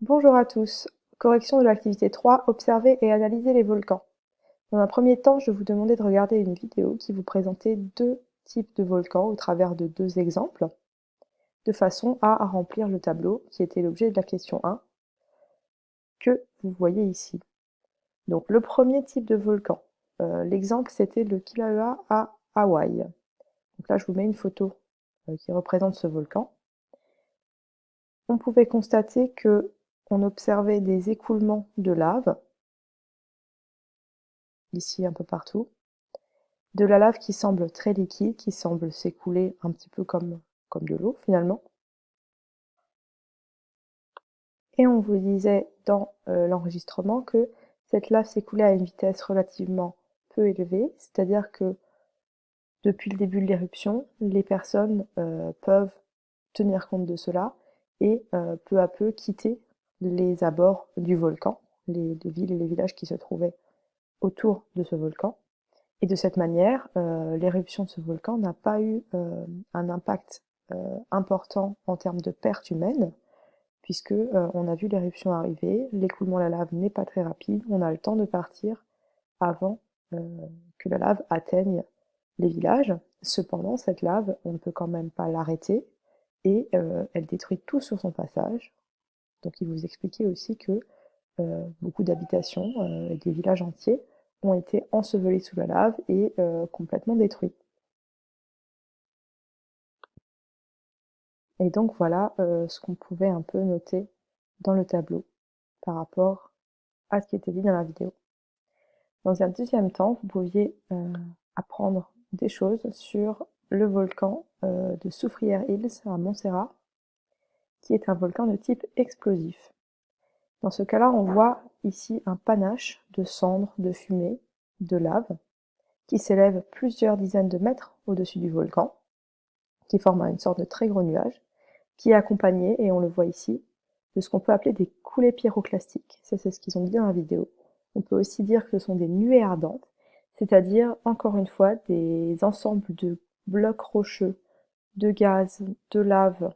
Bonjour à tous. Correction de l'activité 3, observer et analyser les volcans. Dans un premier temps, je vais vous demander de regarder une vidéo qui vous présentait deux types de volcans au travers de deux exemples, de façon à remplir le tableau qui était l'objet de la question 1, que vous voyez ici. Donc le premier type de volcan, l'exemple c'était le Kilauea à Hawaï. Donc là je vous mets une photo qui représente ce volcan. On pouvait constater que on observait des écoulements de lave, ici un peu partout, de la lave qui semble très liquide, qui semble s'écouler un petit peu comme de l'eau finalement. Et on vous disait dans l'enregistrement que cette lave s'écoulait à une vitesse relativement peu élevée, c'est-à-dire que depuis le début de l'éruption, les personnes peuvent tenir compte de cela et peu à peu quitter les abords du volcan, les villes et les villages qui se trouvaient autour de ce volcan. Et de cette manière, l'éruption de ce volcan n'a pas eu un impact important en termes de pertes humaines, puisque on a vu l'éruption arriver, l'écoulement de la lave n'est pas très rapide, on a le temps de partir avant que la lave atteigne les villages. Cependant, cette lave, on ne peut quand même pas l'arrêter, et elle détruit tout sur son passage. Donc il vous expliquait aussi que beaucoup d'habitations et des villages entiers ont été ensevelis sous la lave et complètement détruits. Et donc voilà ce qu'on pouvait un peu noter dans le tableau par rapport à ce qui était dit dans la vidéo. Dans un deuxième temps, vous pouviez apprendre des choses sur le volcan de Soufrière Hills à Montserrat, qui est un volcan de type explosif. Dans ce cas-là, on voit ici un panache de cendres, de fumée, de lave, qui s'élève plusieurs dizaines de mètres au-dessus du volcan, qui forme une sorte de très gros nuage, qui est accompagné, et on le voit ici, de ce qu'on peut appeler des coulées pyroclastiques. Ça, c'est ce qu'ils ont dit dans la vidéo. On peut aussi dire que ce sont des nuées ardentes, c'est-à-dire, encore une fois, des ensembles de blocs rocheux, de gaz, de lave,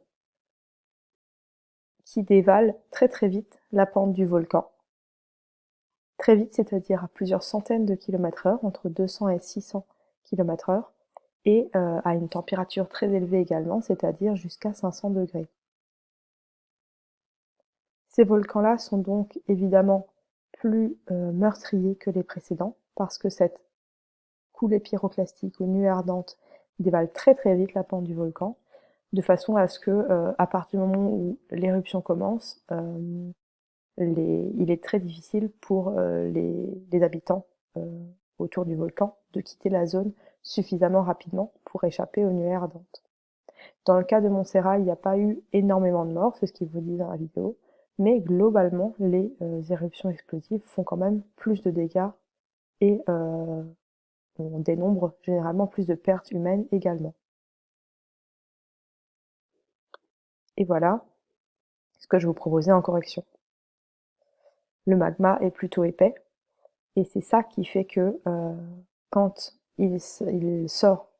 qui dévalent très très vite la pente du volcan. Très vite, c'est-à-dire à plusieurs centaines de km/h, entre 200 et 600 km/h, et à une température très élevée également, c'est-à-dire jusqu'à 500 degrés. Ces volcans-là sont donc évidemment plus meurtriers que les précédents, parce que cette coulée pyroclastique ou nuée ardente dévale très très vite la pente du volcan, de façon à ce que, à partir du moment où l'éruption commence, il est très difficile pour les habitants autour du volcan de quitter la zone suffisamment rapidement pour échapper aux nuées ardentes. Dans le cas de Montserrat, il n'y a pas eu énormément de morts, c'est ce qu'ils vous disent dans la vidéo, mais globalement, les éruptions explosives font quand même plus de dégâts et on dénombre généralement plus de pertes humaines également. Et voilà ce que je vous proposais en correction. Le magma est plutôt épais, et c'est ça qui fait que quand il sort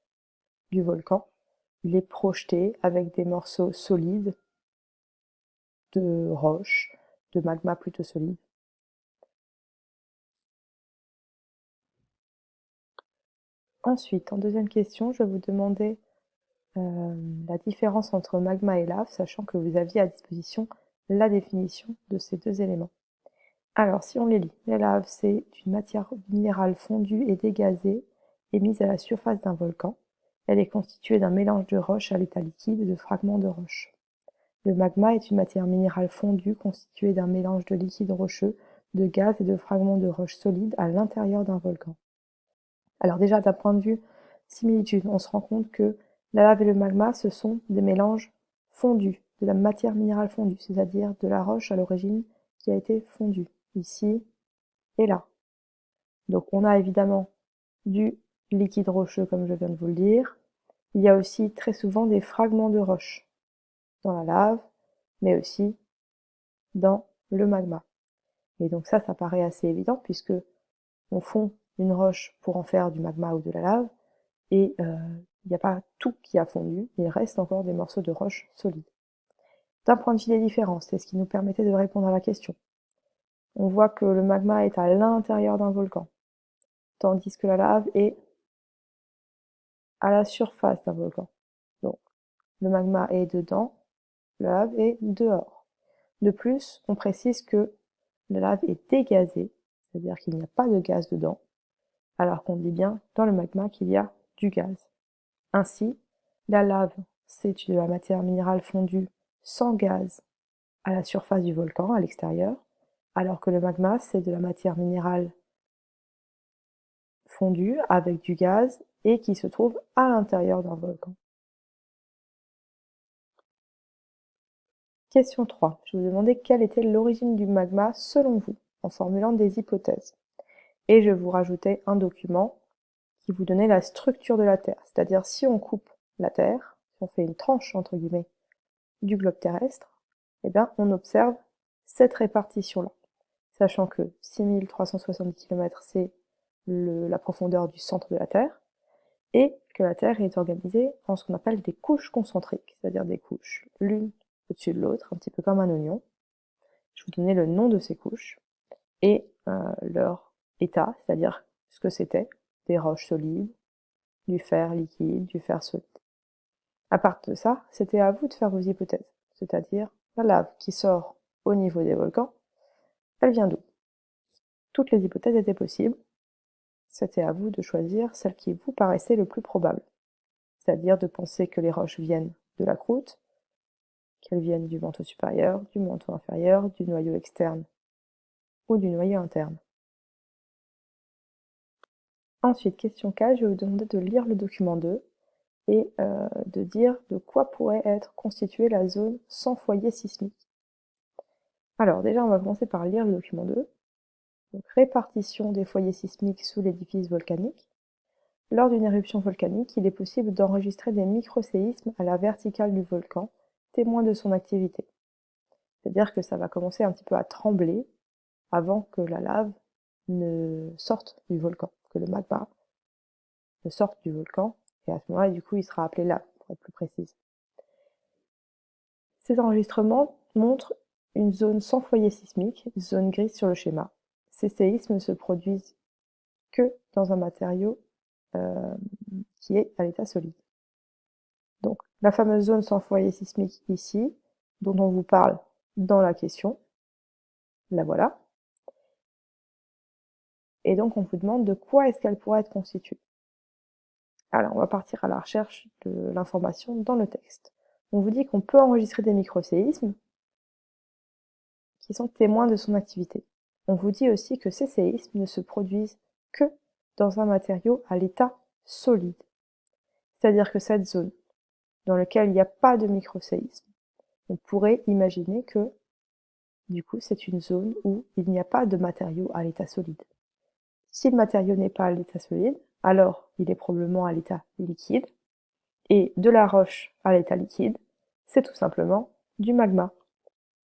du volcan, il est projeté avec des morceaux solides de roches, de magma plutôt solide. Ensuite, en deuxième question, je vais vous demander la différence entre magma et lave, sachant que vous aviez à disposition la définition de ces deux éléments. Alors, si on les lit, la lave, c'est une matière minérale fondue et dégazée émise à la surface d'un volcan. Elle est constituée d'un mélange de roches à l'état liquide et de fragments de roches. Le magma est une matière minérale fondue constituée d'un mélange de liquide rocheux, de gaz et de fragments de roches solides à l'intérieur d'un volcan. Alors déjà, d'un point de vue similitude, on se rend compte que la lave et le magma, ce sont des mélanges fondus, de la matière minérale fondue, c'est-à-dire de la roche à l'origine qui a été fondue, ici et là. Donc on a évidemment du liquide rocheux, comme je viens de vous le dire. Il y a aussi très souvent des fragments de roche dans la lave, mais aussi dans le magma. Et donc ça paraît assez évident puisque on fond une roche pour en faire du magma ou de la lave, et il n'y a pas tout qui a fondu, il reste encore des morceaux de roche solides. d'un point de vue des différences, c'est ce qui nous permettait de répondre à la question. On voit que le magma est à l'intérieur d'un volcan, tandis que la lave est à la surface d'un volcan. Donc, le magma est dedans, la lave est dehors. De plus, on précise que la lave est dégazée, c'est-à-dire qu'il n'y a pas de gaz dedans, alors qu'on dit bien dans le magma qu'il y a du gaz. Ainsi, la lave, c'est de la matière minérale fondue sans gaz à la surface du volcan, à l'extérieur, alors que le magma, c'est de la matière minérale fondue avec du gaz et qui se trouve à l'intérieur d'un volcan. Question 3. Je vais vous demander quelle était l'origine du magma selon vous, en formulant des hypothèses. Et je vais vous rajouter un document qui vous donnait la structure de la Terre. C'est-à-dire si on coupe la Terre, si on fait une tranche entre guillemets du globe terrestre, eh bien on observe cette répartition-là. Sachant que 6370 km c'est la profondeur du centre de la Terre, et que la Terre est organisée en ce qu'on appelle des couches concentriques, c'est-à-dire des couches l'une au-dessus de l'autre, un petit peu comme un oignon. Je vais vous donner le nom de ces couches et leur état, c'est-à-dire ce que c'était, des roches solides, du fer liquide, du fer solide. À part de ça, c'était à vous de faire vos hypothèses, c'est-à-dire la lave qui sort au niveau des volcans, elle vient d'où? Toutes les hypothèses étaient possibles, c'était à vous de choisir celle qui vous paraissait le plus probable, c'est-à-dire de penser que les roches viennent de la croûte, qu'elles viennent du manteau supérieur, du manteau inférieur, du noyau externe ou du noyau interne. Ensuite, question 4, je vais vous demander de lire le document 2 et de dire de quoi pourrait être constituée la zone sans foyer sismique. Alors déjà, on va commencer par lire le document 2. Donc, répartition des foyers sismiques sous l'édifice volcanique. Lors d'une éruption volcanique, il est possible d'enregistrer des microséismes à la verticale du volcan, témoins de son activité. C'est-à-dire que ça va commencer un petit peu à trembler avant que la lave ne sorte du volcan, que le magma ne sorte du volcan, et à ce moment-là, du coup, il sera appelé lave, pour être plus précise. Ces enregistrements montrent une zone sans foyer sismique, zone grise sur le schéma. Ces séismes ne se produisent que dans un matériau qui est à l'état solide. Donc, la fameuse zone sans foyer sismique ici, dont on vous parle dans la question, la voilà. Et donc, on vous demande de quoi est-ce qu'elle pourrait être constituée. Alors, on va partir à la recherche de l'information dans le texte. On vous dit qu'on peut enregistrer des microséismes qui sont témoins de son activité. On vous dit aussi que ces séismes ne se produisent que dans un matériau à l'état solide. C'est-à-dire que cette zone dans laquelle il n'y a pas de microséisme, on pourrait imaginer que, du coup, c'est une zone où il n'y a pas de matériau à l'état solide. Si le matériau n'est pas à l'état solide, alors il est probablement à l'état liquide, et de la roche à l'état liquide, c'est tout simplement du magma.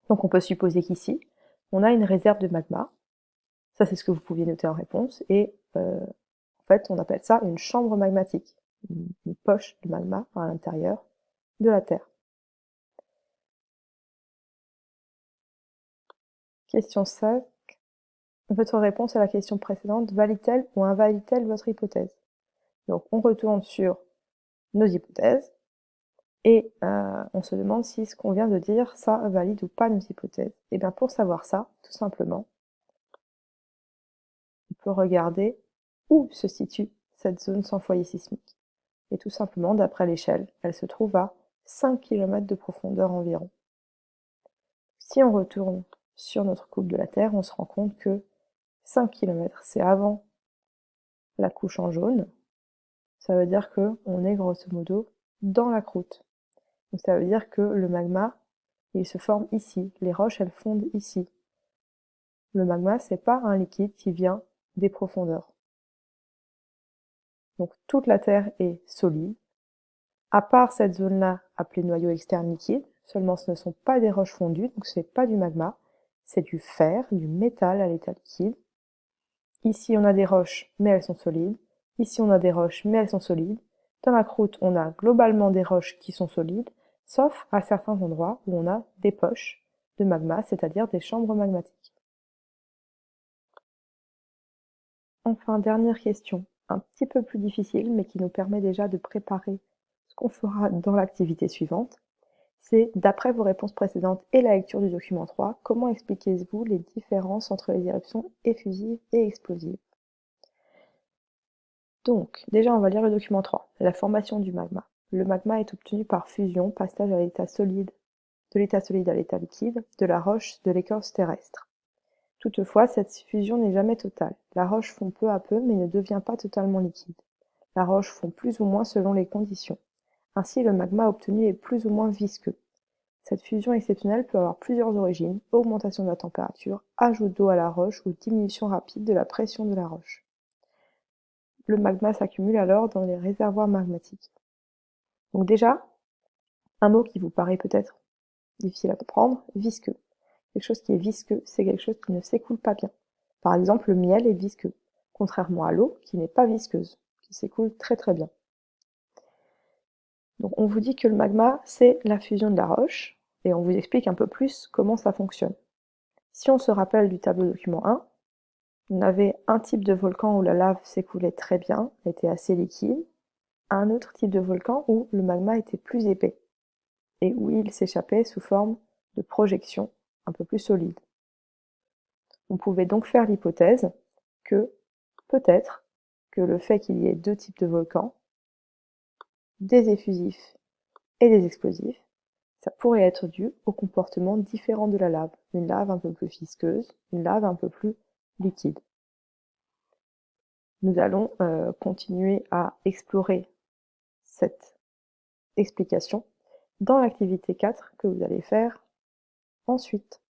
Donc on peut supposer qu'ici, on a une réserve de magma. Ça, c'est ce que vous pouviez noter en réponse. Et en fait, on appelle ça une chambre magmatique, une poche de magma à l'intérieur de la Terre. Question 5. Votre réponse à la question précédente valide-t-elle ou invalide-t-elle votre hypothèse? Donc on retourne sur nos hypothèses et on se demande si ce qu'on vient de dire, ça valide ou pas nos hypothèses. Et bien pour savoir ça, tout simplement, on peut regarder où se situe cette zone sans foyer sismique. Et tout simplement, d'après l'échelle, elle se trouve à 5 km de profondeur environ. Si on retourne sur notre coupe de la Terre, on se rend compte que 5 km, c'est avant la couche en jaune. Ça veut dire qu'on est grosso modo dans la croûte. Donc ça veut dire que le magma, il se forme ici. Les roches, elles fondent ici. Le magma, c'est pas un liquide qui vient des profondeurs. Donc toute la Terre est solide, à part cette zone-là appelée noyau externe liquide. Seulement ce ne sont pas des roches fondues, donc ce n'est pas du magma, c'est du fer, du métal à l'état liquide. Ici on a des roches, mais elles sont solides. Ici on a des roches, mais elles sont solides. Dans la croûte, on a globalement des roches qui sont solides, sauf à certains endroits où on a des poches de magma, c'est-à-dire des chambres magmatiques. Enfin, dernière question, un petit peu plus difficile, mais qui nous permet déjà de préparer ce qu'on fera dans l'activité suivante. C'est, d'après vos réponses précédentes et la lecture du document 3, comment expliquez-vous les différences entre les éruptions effusives et explosives? Donc, déjà, on va lire le document 3, la formation du magma. Le magma est obtenu par fusion, passage à l'état solide, de l'état solide à l'état liquide, de la roche, de l'écorce terrestre. Toutefois, cette fusion n'est jamais totale. La roche fond peu à peu, mais ne devient pas totalement liquide. La roche fond plus ou moins selon les conditions. Ainsi, le magma obtenu est plus ou moins visqueux. Cette fusion exceptionnelle peut avoir plusieurs origines: augmentation de la température, ajout d'eau à la roche ou diminution rapide de la pression de la roche. Le magma s'accumule alors dans les réservoirs magmatiques. Donc déjà, un mot qui vous paraît peut-être difficile à comprendre, visqueux. Quelque chose qui est visqueux, c'est quelque chose qui ne s'écoule pas bien. Par exemple, le miel est visqueux, contrairement à l'eau qui n'est pas visqueuse, qui s'écoule très très bien. Donc on vous dit que le magma, c'est la fusion de la roche, et on vous explique un peu plus comment ça fonctionne. Si on se rappelle du tableau document 1, on avait un type de volcan où la lave s'écoulait très bien, était assez liquide, un autre type de volcan où le magma était plus épais, et où il s'échappait sous forme de projections un peu plus solides. On pouvait donc faire l'hypothèse que, peut-être, que le fait qu'il y ait deux types de volcans, des effusifs et des explosifs, ça pourrait être dû au comportement différent de la lave. Une lave un peu plus visqueuse, une lave un peu plus liquide. Nous allons continuer à explorer cette explication dans l'activité 4 que vous allez faire ensuite.